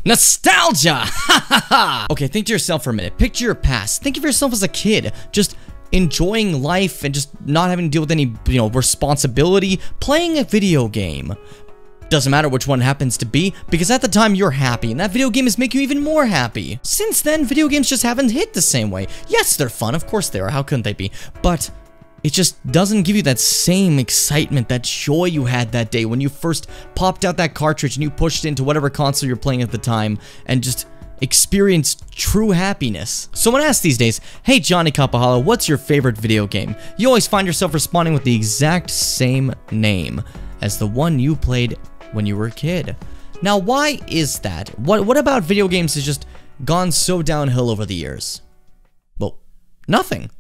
Nostalgia! Ha ha ha! Okay, think to yourself for a minute. Picture your past. Think of yourself as a kid, just enjoying life and just not having to deal with any, responsibility, playing a video game. Doesn't matter which one it happens to be, because at the time you're happy, and that video game is making you even more happy. Since then, video games just haven't hit the same way. Yes, they're fun, of course they are, how couldn't they be? But it just doesn't give you that same excitement, that joy you had that day when you first popped out that cartridge and you pushed it into whatever console you're playing at the time, and just experienced true happiness. So when asked these days, hey Johnny Kapahala, what's your favorite video game? You always find yourself responding with the exact same name as the one you played when you were a kid. Now, why is that? What about video games has just gone so downhill over the years? Well, nothing.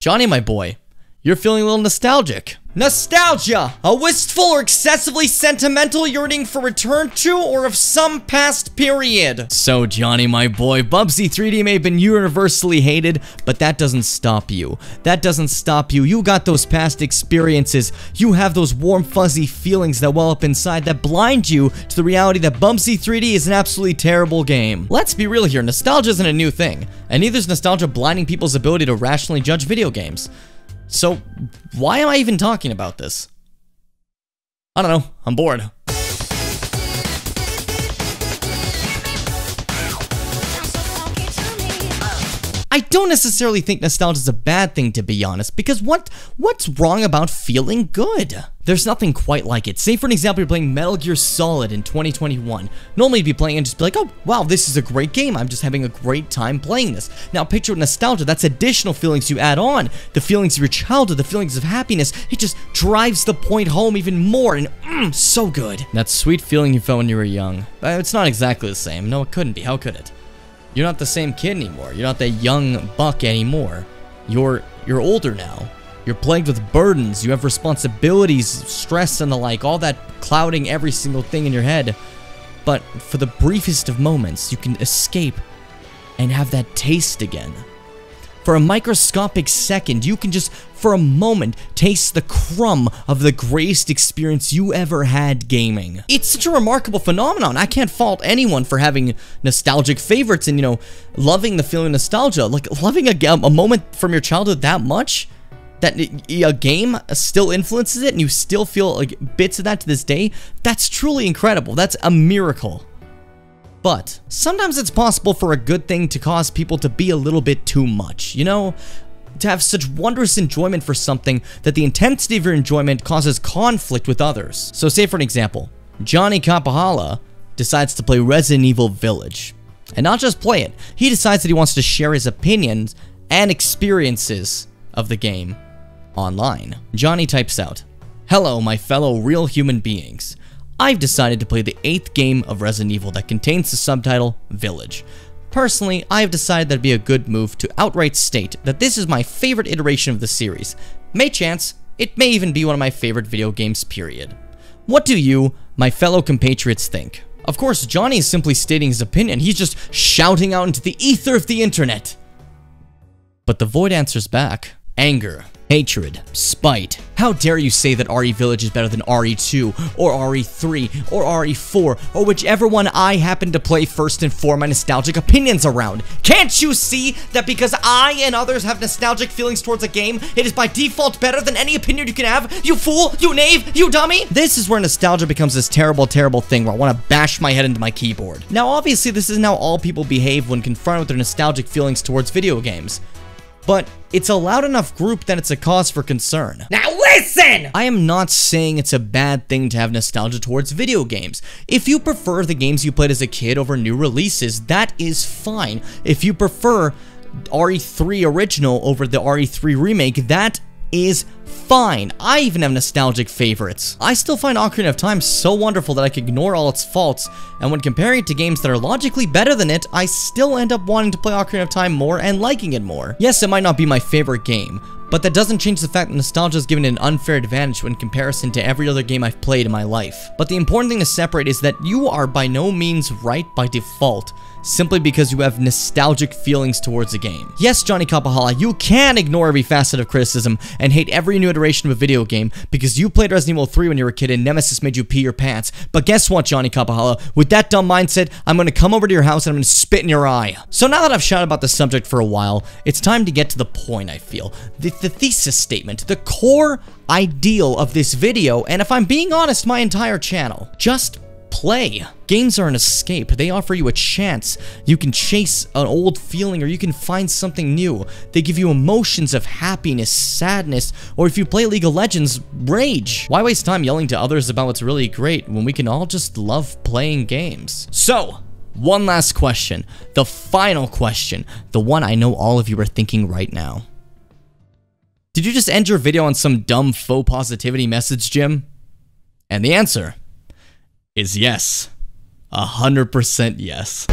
Johnny, my boy, you're feeling a little nostalgic. Nostalgia! A wistful or excessively sentimental yearning for return to or of some past period. So, Johnny, my boy, Bubsy 3D may have been universally hated, but that doesn't stop you. That doesn't stop you. You got those past experiences. You have those warm, fuzzy feelings that well up inside that blind you to the reality that Bubsy 3D is an absolutely terrible game. Let's be real here. Nostalgia isn't a new thing, and neither is nostalgia blinding people's ability to rationally judge video games. So, why am I even talking about this? I don't know, I'm bored. I don't necessarily think nostalgia is a bad thing, to be honest, because what's wrong about feeling good? There's nothing quite like it. Say for an example, you're playing Metal Gear Solid in 2021. Normally you'd be playing and just be like, oh, wow, this is a great game. I'm just having a great time playing this. Now picture nostalgia, that's additional feelings you add on. The feelings of your childhood, the feelings of happiness. It just drives the point home even more, and so good. That sweet feeling you felt when you were young. It's not exactly the same. No, it couldn't be. How could it? You're not the same kid anymore. You're not that young buck anymore. You're older now. You're plagued with burdens. You have responsibilities, stress, and the like, all that clouding every single thing in your head. But for the briefest of moments, you can escape and have that taste again. For a microscopic second, you can just, for a moment, taste the crumb of the greatest experience you ever had gaming. It's such a remarkable phenomenon. I can't fault anyone for having nostalgic favorites and, loving the feeling of nostalgia. Like, loving a moment from your childhood that much, that a game still influences it and you still feel like bits of that to this day, that's truly incredible. That's a miracle. But sometimes it's possible for a good thing to cause people to be a little bit too much, to have such wondrous enjoyment for something that the intensity of your enjoyment causes conflict with others. So say for an example, Johnny Kapahala decides to play Resident Evil Village. And not just play it, he decides that he wants to share his opinions and experiences of the game online. Johnny types out, "Hello, my fellow real human beings. I've decided to play the 8th game of Resident Evil that contains the subtitle Village. Personally, I have decided that it'd be a good move to outright state that this is my favorite iteration of the series. May chance, it may even be one of my favorite video games, period. What do you, my fellow compatriots, think?" Of course, Johnny is simply stating his opinion. He's just shouting out into the ether of the internet. But the void answers back. Anger, hatred, spite. How dare you say that RE Village is better than RE2, or RE3, or RE4, or whichever one I happen to play first and form my nostalgic opinions around. Can't you see that because I and others have nostalgic feelings towards a game, it is by default better than any opinion you can have? You fool! You knave! You dummy! This is where nostalgia becomes this terrible, terrible thing where I want to bash my head into my keyboard. Now, obviously, this is how all people behave when confronted with their nostalgic feelings towards video games. But it's a loud enough group that it's a cause for concern. Now listen! I am not saying it's a bad thing to have nostalgia towards video games. If you prefer the games you played as a kid over new releases, that is fine. If you prefer RE3 original over the RE3 remake, that is fine. I even have nostalgic favorites. I still find Ocarina of Time so wonderful that I can ignore all its faults, and when comparing it to games that are logically better than it, I still end up wanting to play Ocarina of Time more and liking it more. Yes, it might not be my favorite game, but that doesn't change the fact that nostalgia is given an unfair advantage in comparison to every other game I've played in my life. But the important thing to separate is that you are by no means right by default simply because you have nostalgic feelings towards a game. Yes, Johnny Kapahala, you can ignore every facet of criticism and hate every new iteration of a video game because you played Resident Evil 3 when you were a kid and Nemesis made you pee your pants. But guess what, Johnny Kapahala? With that dumb mindset, I'm gonna come over to your house and I'm gonna spit in your eye. So now that I've shouted about the subject for a while, it's time to get to the point, I feel. The thesis statement, the core ideal of this video, and if I'm being honest, my entire channel. Just play. Games are an escape. They offer you a chance. You can chase an old feeling or you can find something new. They give you emotions of happiness, sadness, or if you play League of Legends, rage. Why waste time yelling to others about what's really great when we can all just love playing games? So, one last question. The final question. The one I know all of you are thinking right now. Did you just end your video on some dumb faux positivity message, Jim? And the answer is yes. 100% yes.